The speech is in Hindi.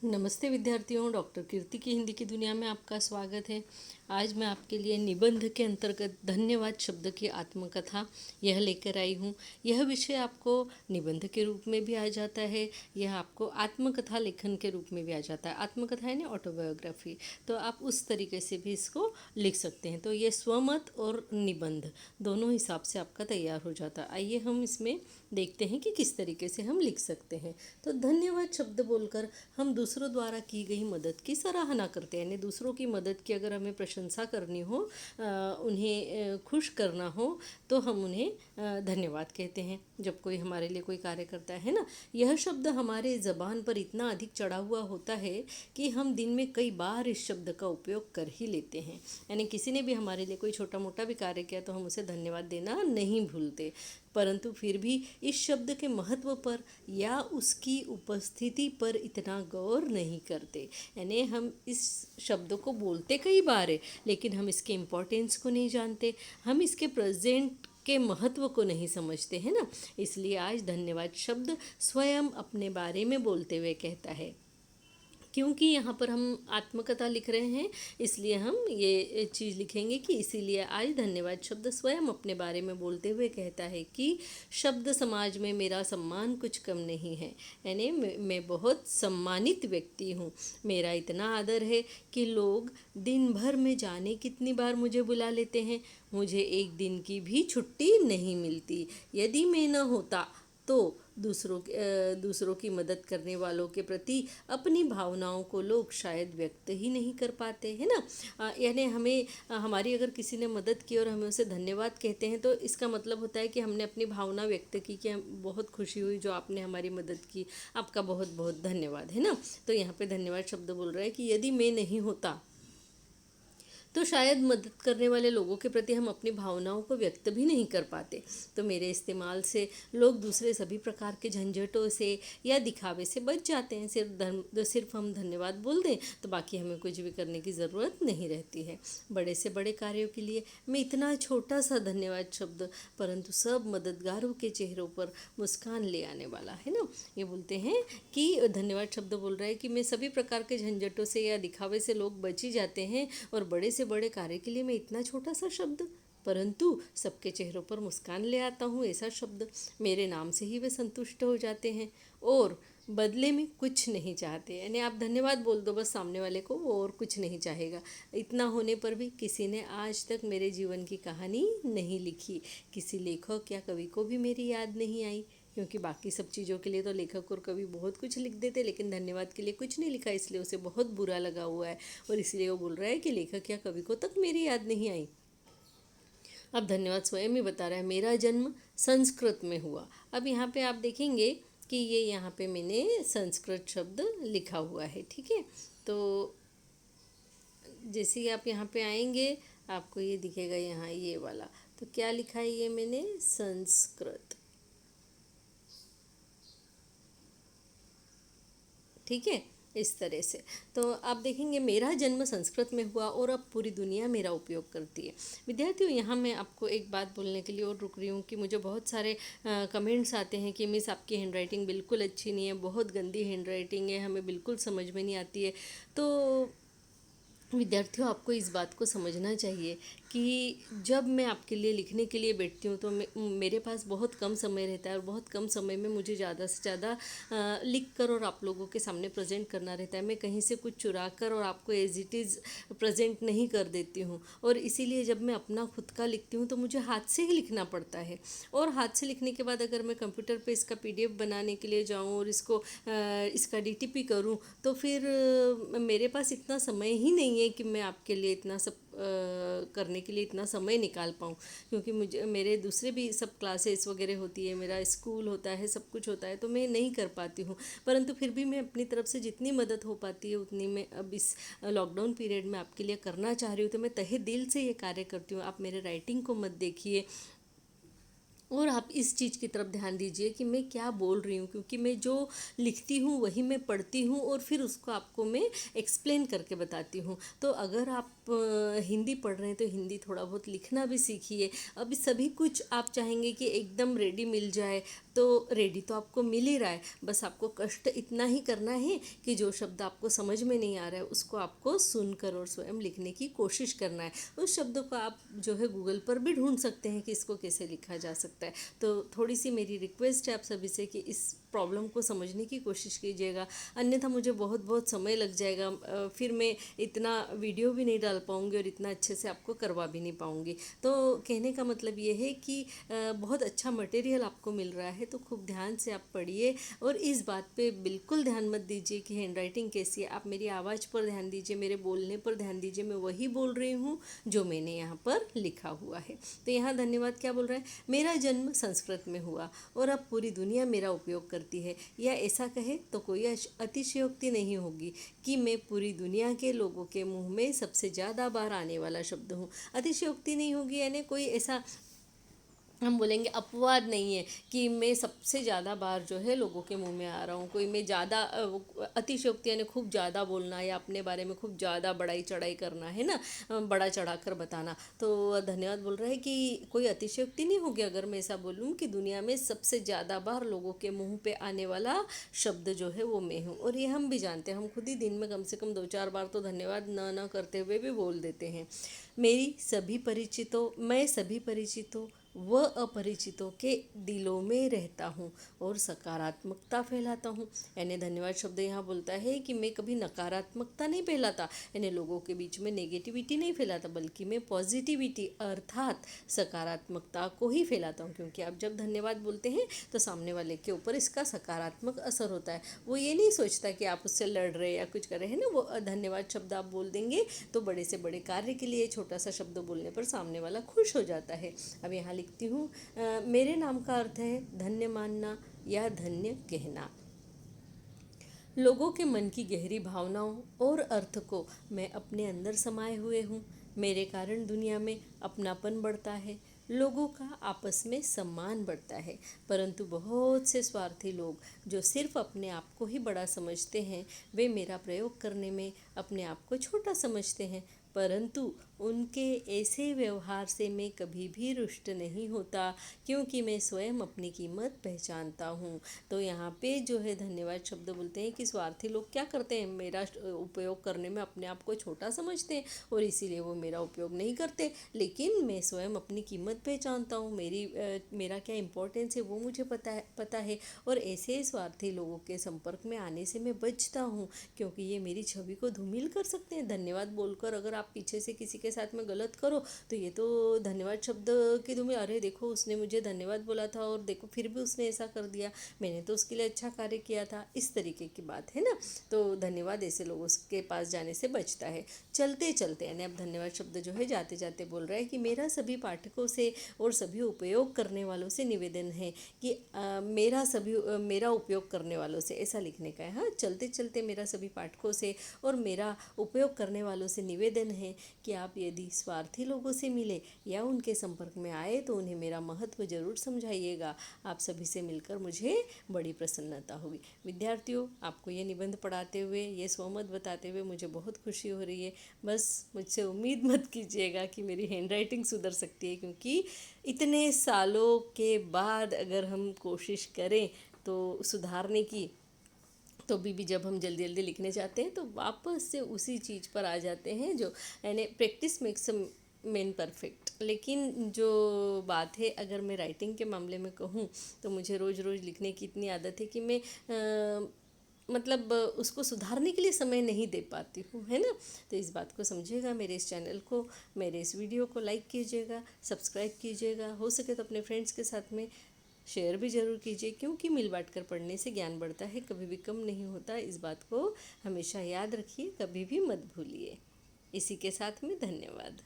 नमस्ते विद्यार्थियों, डॉक्टर कीर्ति की हिंदी की दुनिया में आपका स्वागत है। आज मैं आपके लिए निबंध के अंतर्गत धन्यवाद शब्द की आत्मकथा यह लेकर आई हूँ। यह विषय आपको निबंध के रूप में भी आ जाता है, यह आपको आत्मकथा लेखन के रूप में भी आ जाता है। आत्मकथा यानी ऑटोबायोग्राफी, तो आप उस तरीके से भी इसको लिख सकते हैं। तो ये स्वमत और निबंध दोनों हिसाब से आपका तैयार हो जाता है। आइए हम इसमें देखते हैं कि किस तरीके से हम लिख सकते हैं। तो धन्यवाद शब्द बोलकर हम दूसरों द्वारा की गई मदद की सराहना करते हैं, यानी दूसरों की मदद की अगर हमें प्रशंसा करनी हो, उन्हें खुश करना हो, तो हम उन्हें धन्यवाद कहते हैं जब कोई हमारे लिए कोई कार्य करता है ना। यह शब्द हमारे ज़बान पर इतना अधिक चढ़ा हुआ होता है कि हम दिन में कई बार इस शब्द का उपयोग कर ही लेते हैं। यानी किसी ने भी हमारे लिए कोई छोटा मोटा भी कार्य किया तो हम उसे धन्यवाद देना नहीं भूलते, परंतु फिर भी इस शब्द के महत्व पर या उसकी उपस्थिति पर इतना गौर नहीं करते। यानी हम इस शब्द को बोलते कई बार है, लेकिन हम इसके इम्पोर्टेंस को नहीं जानते, हम इसके प्रेजेंट के महत्व को नहीं समझते हैं ना। इसलिए आज धन्यवाद शब्द स्वयं अपने बारे में बोलते हुए कहता है। क्योंकि यहाँ पर हम आत्मकथा लिख रहे हैं, इसलिए हम ये चीज़ लिखेंगे कि इसीलिए आज धन्यवाद शब्द स्वयं अपने बारे में बोलते हुए कहता है कि शब्द समाज में मेरा सम्मान कुछ कम नहीं है। यानी मैं बहुत सम्मानित व्यक्ति हूँ। मेरा इतना आदर है कि लोग दिन भर में जाने कितनी बार मुझे बुला लेते हैं। मुझे एक दिन की भी छुट्टी नहीं मिलती। यदि मैं न होता तो दूसरों की मदद करने वालों के प्रति अपनी भावनाओं को लोग शायद व्यक्त ही नहीं कर पाते हैं ना। यानी हमें हमारी अगर किसी ने मदद की और हमें उसे धन्यवाद कहते हैं, तो इसका मतलब होता है कि हमने अपनी भावना व्यक्त की कि बहुत खुशी हुई जो आपने हमारी मदद की, आपका बहुत बहुत धन्यवाद, है ना। तो यहाँ पे धन्यवाद शब्द बोल रहा है कि यदि मैं नहीं होता तो शायद मदद करने वाले लोगों के प्रति हम अपनी भावनाओं को व्यक्त भी नहीं कर पाते। तो मेरे इस्तेमाल से लोग दूसरे सभी प्रकार के झंझटों से या दिखावे से बच जाते हैं। सिर्फ हम धन्यवाद बोल दें तो बाकी हमें कुछ भी करने की ज़रूरत नहीं रहती है। बड़े से बड़े कार्यों के लिए मैं इतना छोटा सा धन्यवाद शब्द, परंतु सब मददगारों के चेहरों पर मुस्कान ले आने वाला है ना। ये बोलते हैं कि धन्यवाद शब्द बोल रहा है कि मैं सभी प्रकार के झंझटों से या दिखावे से लोग बच ही जाते हैं, और बड़े से बड़े कार्य के लिए मैं इतना छोटा सा शब्द, परंतु सबके चेहरों पर मुस्कान ले आता हूँ ऐसा शब्द। मेरे नाम से ही वे संतुष्ट हो जाते हैं और बदले में कुछ नहीं चाहते। यानी आप धन्यवाद बोल दो बस सामने वाले को, वो और कुछ नहीं चाहेगा। इतना होने पर भी किसी ने आज तक मेरे जीवन की कहानी नहीं लिखी, किसी लेखक या कवि को भी मेरी याद नहीं आई, क्योंकि बाकी सब चीज़ों के लिए तो लेखक और कवि बहुत कुछ लिख देते, लेकिन धन्यवाद के लिए कुछ नहीं लिखा, इसलिए उसे बहुत बुरा लगा हुआ है और इसलिए वो बोल रहा है कि लेखक या कवि को तक मेरी याद नहीं आई। अब धन्यवाद स्वयं ही बता रहा है, मेरा जन्म संस्कृत में हुआ। अब यहाँ पे आप देखेंगे कि ये यहाँ पे मैंने संस्कृत शब्द लिखा हुआ है, ठीक है। तो जैसे ही आप यहाँ पे आएंगे आपको ये दिखेगा यहाँ ये वाला, तो क्या लिखा है ये मैंने, संस्कृत, ठीक है। इस तरह से तो आप देखेंगे मेरा जन्म संस्कृत में हुआ और अब पूरी दुनिया मेरा उपयोग करती है। विद्यार्थियों, यहाँ मैं आपको एक बात बोलने के लिए और रुक रही हूँ कि मुझे बहुत सारे कमेंट्स आते हैं कि मिस आपकी हैंडराइटिंग बिल्कुल अच्छी नहीं है, बहुत गंदी हैंडराइटिंग है, हमें बिल्कुल समझ में नहीं आती है। तो विद्यार्थियों, आपको इस बात को समझना चाहिए कि जब मैं आपके लिए लिखने के लिए बैठती हूँ तो मेरे पास बहुत कम समय रहता है और बहुत कम समय में मुझे ज़्यादा से ज़्यादा लिख कर और आप लोगों के सामने प्रेजेंट करना रहता है। मैं कहीं से कुछ चुरा कर और आपको एज इट इज़ प्रेजेंट नहीं कर देती हूँ, और इसीलिए जब मैं अपना खुद का लिखती हूँ तो मुझे हाथ से ही लिखना पड़ता है। और हाथ से लिखने के बाद अगर मैं कंप्यूटर पर इसका PDF बनाने के लिए जाऊँ और इसका DTP करूँ तो फिर मेरे पास इतना समय ही नहीं है कि मैं आपके लिए इतना सब करने के लिए इतना समय निकाल पाऊँ, क्योंकि मुझे मेरे दूसरे भी सब क्लासेस वगैरह होती है, मेरा स्कूल होता है, सब कुछ होता है, तो मैं नहीं कर पाती हूँ। परंतु फिर भी मैं अपनी तरफ से जितनी मदद हो पाती है उतनी मैं अब इस लॉकडाउन पीरियड में आपके लिए करना चाह रही हूँ। तो मैं तहे दिल से ये कार्य करती हूँ। आप मेरे राइटिंग को मत देखिए और आप इस चीज़ की तरफ ध्यान दीजिए कि मैं क्या बोल रही हूँ, क्योंकि मैं जो लिखती हूँ वही मैं पढ़ती हूँ और फिर उसको आपको मैं एक्सप्लेन करके बताती हूँ। तो अगर आप हिंदी पढ़ रहे हैं तो हिंदी थोड़ा बहुत लिखना भी सीखिए। अभी सभी कुछ आप चाहेंगे कि एकदम रेडी मिल जाए, तो रेडी तो आपको मिल ही रहा है, बस आपको कष्ट इतना ही करना है कि जो शब्द आपको समझ में नहीं आ रहा है उसको आपको सुनकर और स्वयं लिखने की कोशिश करना है। उस शब्दों को आप जो है गूगल पर भी ढूंढ सकते हैं कि इसको कैसे लिखा जा सकता है। तो थोड़ी सी मेरी रिक्वेस्ट है आप सभी से कि इस प्रॉब्लम को समझने की कोशिश कीजिएगा, अन्यथा मुझे बहुत बहुत समय लग जाएगा, फिर मैं इतना वीडियो भी नहीं डाल पाऊँगी और इतना अच्छे से आपको करवा भी नहीं पाऊँगी। तो कहने का मतलब ये है कि बहुत अच्छा मटेरियल आपको मिल रहा है, तो खूब ध्यान से आप पढ़िए और इस बात पे बिल्कुल ध्यान मत दीजिए कि हैंडराइटिंग कैसी है। आप मेरी आवाज़ पर ध्यान दीजिए, मेरे बोलने पर ध्यान दीजिए, मैं वही बोल रही हूँ जो मैंने यहाँ पर लिखा हुआ है। तो यहाँ धन्यवाद क्या बोल रहा है, मेरा जन्म संस्कृत में हुआ और अब पूरी दुनिया मेरा उपयोग करती है, या ऐसा कहे तो कोई अतिशयोक्ति नहीं होगी कि मैं पूरी दुनिया के लोगों के मुंह में सबसे ज़्यादा बार आने वाला शब्द हूँ। अतिशयोक्ति नहीं होगी यानी कोई ऐसा हम बोलेंगे अपवाद नहीं है कि मैं सबसे ज़्यादा बार जो है लोगों के मुंह में आ रहा हूँ, कोई मैं ज़्यादा अतिशयोक्ति यानी खूब ज़्यादा बोलना या अपने बारे में खूब ज़्यादा बढ़ाई चढ़ाई करना है ना, बड़ा चढ़ा कर बताना। तो धन्यवाद बोल रहा है कि कोई अतिशयोक्ति नहीं होगी अगर मैं ऐसा बोलूँ कि दुनिया में सबसे ज़्यादा बार लोगों के मुँह पे आने वाला शब्द जो है वो मैं हूँ। और ये हम भी जानते हैं, हम खुद ही दिन में कम से कम 2-4 बार तो धन्यवाद न करते हुए भी बोल देते हैं। मैं सभी परिचितों व अपरिचितों के दिलों में रहता हूँ और सकारात्मकता फैलाता हूँ। यानी धन्यवाद शब्द यहाँ बोलता है कि मैं कभी नकारात्मकता नहीं फैलाता, यानी लोगों के बीच में नेगेटिविटी नहीं फैलाता, बल्कि मैं पॉजिटिविटी अर्थात सकारात्मकता को ही फैलाता हूँ। क्योंकि आप जब धन्यवाद बोलते हैं तो सामने वाले के ऊपर इसका सकारात्मक असर होता है। वो ये नहीं सोचता कि आप उससे लड़ रहे या कुछ कर रहे हैं ना, वो धन्यवाद शब्द आप बोल देंगे तो बड़े से बड़े कार्य के लिए छोटा सा शब्द बोलने पर सामने वाला खुश हो जाता है। अब यहाँ लिखती हूँ, मेरे नाम का अर्थ है धन्य मानना या धन्य कहना। लोगों के मन की गहरी भावनाओं और अर्थ को मैं अपने अंदर समाये हुए हूँ। मेरे कारण दुनिया में अपनापन बढ़ता है, लोगों का आपस में सम्मान बढ़ता है। परंतु बहुत से स्वार्थी लोग जो सिर्फ अपने आप को ही बड़ा समझते हैं, वे मेरा प्रयोग करने में अपने आप को छोटा समझते हैं। परंतु उनके ऐसे व्यवहार से मैं कभी भी रुष्ट नहीं होता, क्योंकि मैं स्वयं अपनी कीमत पहचानता हूँ। तो यहाँ पे जो है धन्यवाद शब्द बोलते हैं कि स्वार्थी लोग क्या करते हैं, मेरा उपयोग करने में अपने आप को छोटा समझते हैं और इसीलिए वो मेरा उपयोग नहीं करते। लेकिन मैं स्वयं अपनी कीमत पहचानता हूँ, मेरा क्या इम्पोर्टेंस है वो मुझे पता है और ऐसे स्वार्थी लोगों के संपर्क में आने से मैं बचता हूँ, क्योंकि ये मेरी छवि को धूमिल कर सकते हैं। धन्यवाद बोलकर अगर आप पीछे से किसी के साथ में गलत करो तो ये तो धन्यवाद शब्द की धूमिल, अरे देखो उसने मुझे धन्यवाद बोला था और देखो फिर भी उसने ऐसा कर दिया, मैंने तो उसके लिए अच्छा कार्य किया था, इस तरीके की बात है ना। तो धन्यवाद ऐसे लोगों के पास जाने से बचता है। चलते चलते यानी अब धन्यवाद शब्द जो है जाते जाते बोल रहा है कि मेरा सभी पाठकों से और सभी उपयोग करने वालों से निवेदन है कि मेरा उपयोग करने वालों से, ऐसा लिखने का है। हाँ, चलते चलते मेरा सभी पाठकों से और मेरा उपयोग करने वालों से निवेदन है कि आप यदि स्वार्थी लोगों से मिले या उनके संपर्क में आए तो उन्हें मेरा महत्व जरूर समझाइएगा। आप सभी से मिलकर मुझे बड़ी प्रसन्नता होगी। विद्यार्थियों, आपको ये निबंध पढ़ाते हुए, ये स्वमत बताते हुए मुझे बहुत खुशी हो रही है। बस मुझसे उम्मीद मत कीजिएगा कि मेरी हैंडराइटिंग सुधर सकती है, क्योंकि इतने सालों के बाद अगर हम कोशिश करें तो सुधारने की, तो भी जब हम जल्दी जल्दी लिखने जाते हैं तो वापस से उसी चीज़ पर आ जाते हैं जो यानी प्रैक्टिस मेक्स मैन परफेक्ट। लेकिन जो बात है, अगर मैं राइटिंग के मामले में कहूँ तो मुझे रोज़ रोज़ लिखने की इतनी आदत है कि मैं मतलब उसको सुधारने के लिए समय नहीं दे पाती हूँ, है ना। तो इस बात को समझिएगा। मेरे इस चैनल को, मेरे इस वीडियो को लाइक कीजिएगा, सब्सक्राइब कीजिएगा, हो सके तो अपने फ्रेंड्स के साथ में शेयर भी ज़रूर कीजिए, क्योंकि मिल बांट कर पढ़ने से ज्ञान बढ़ता है, कभी भी कम नहीं होता। इस बात को हमेशा याद रखिए, कभी भी मत भूलिए। इसी के साथ में धन्यवाद।